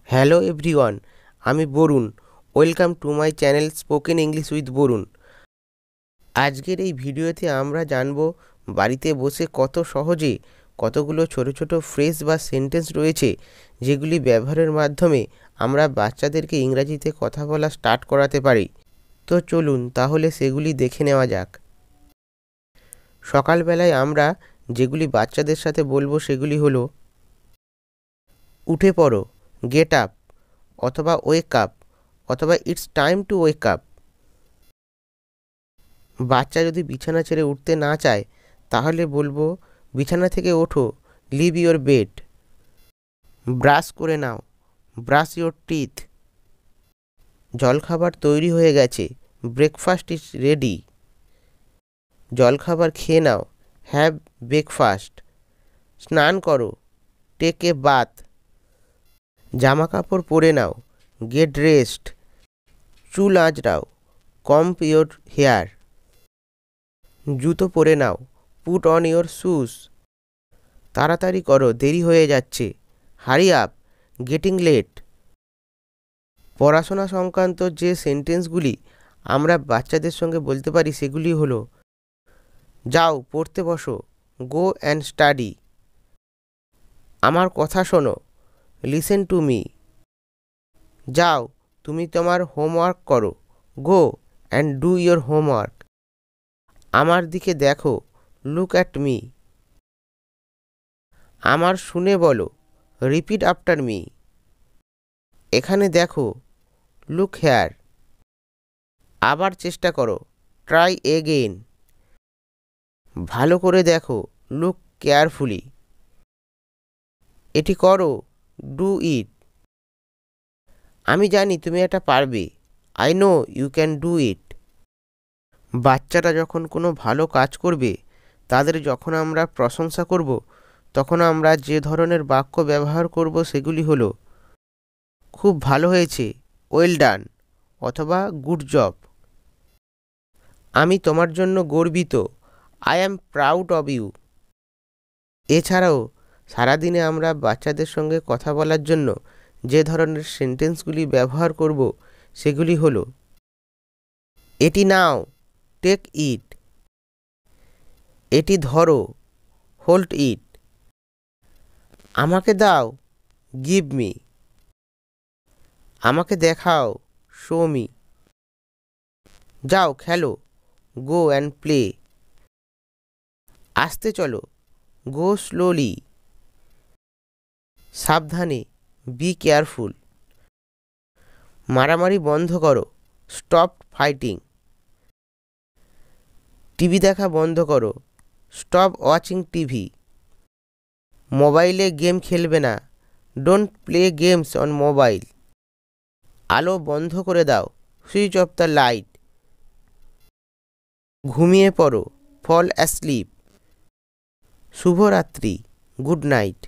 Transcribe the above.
Hello everyone, আমি Varun. Welcome to my channel spoken English with Varun. আজকের এই ভিডিওতে আমরা জানব বাড়িতে বসে কত সহজে কতগুলো ছোট ছোট ফ্রেজ বা সেন্টেন্স রয়েছে যেগুলি ব্যবহারের মাধ্যমে আমরা বাচ্চাদেরকে ইংরাজিতে কথা বলা স্টার্ট করাতে পারি। তো চলুন তাহলে সেগুলি দেখে নেওয়া যাক। সকালবেলায় আমরা যেগুলি বাচ্চাদের সাথে বলবো সেগুলি হলো উঠে পড়ো, গেট আপ, অথবা ওয়েক আপ, অথবা it's time to wake up. বাচ্চা যদি বিছানা ছেড়ে উঠতে না চায় তাহলে বলবো বিছানা থেকে ওঠো, লিভ ইয়োর বেড। ব্রাশ করে নাও, ব্রাশ ইয়োর টিথ। জলখাবার তৈরি হয়ে গেছে, ব্রেকফাস্ট ইজ রেডি। জলখাবার খেয়ে নাও, হ্যাভ ব্রেকফাস্ট। স্নান করো, টেক এ বাথ। জামা কাপড় পরে নাও, গেট ড্রেসড। চুল আঁচড়াও, কম্ব ইয়োর হেয়ার। জুতো পরে নাও, পুট অন ইয়োর শুজ। তাড়াতাড়ি করো, দেরি হয়ে যাচ্ছে, হারি আপ, গেটিং লেট। পড়াশোনা সংক্রান্ত যে সেন্টেন্সগুলি আমরা বাচ্চাদের সঙ্গে বলতে পারি সেগুলি হলো যাও পড়তে বসো, গো অ্যান্ড স্টাডি। আমার কথা শোনো, লিসেন টু মি। যাও তুমি তোমার হোমওয়ার্ক করো, go and do your homework. আমার দিকে দেখো, লুক অ্যাট মি। আমার শুনে বলো, রিপিট আফটার মি। এখানে দেখো, লুক হেয়ার। আবার চেষ্টা করো, ট্রাই এগেইন। ভালো করে দেখো, লুক কেয়ারফুলি। এটি করো, ডু ইট। আমি জানি তুমি এটা পারবে, I know you can do it. বাচ্চারা যখন কোনো ভালো কাজ করবে তাদের যখন আমরা প্রশংসা করব তখন আমরা যে ধরনের বাক্য ব্যবহার করব সেগুলি হলো খুব ভালো হয়েছে, ওয়েল ডান, অথবা গুড জব। আমি তোমার জন্য গর্বিত, I am proud of you. এছাড়াও সারাদিনে আমরা বাচ্চাদের সঙ্গে কথা বলার জন্য যে ধরনের সেন্টেন্সগুলি ব্যবহার করব সেগুলি হলো এটি নাও, টেক ইট। এটি ধরো, হোল্ড ইট। আমাকে দাও, গিভ মি। আমাকে দেখাও, শো মি। যাও খেলো, গো অ্যান্ড প্লে। আসতে চলো, গো স্লোলি। সাবধানে, বি কেয়ারফুল। মারামারি বন্ধ করো, স্টপ ফাইটিং। টিভি দেখা বন্ধ করো, স্টপ ওয়াচিং টিভি। মোবাইলে গেম খেলবে না, don't play games on mobile. আলো বন্ধ করে দাও, সুইচ অফ দ্য লাইট। ঘুমিয়ে পড়ো, ফল অ্যাসলিপ। শুভরাত্রি, গুড নাইট।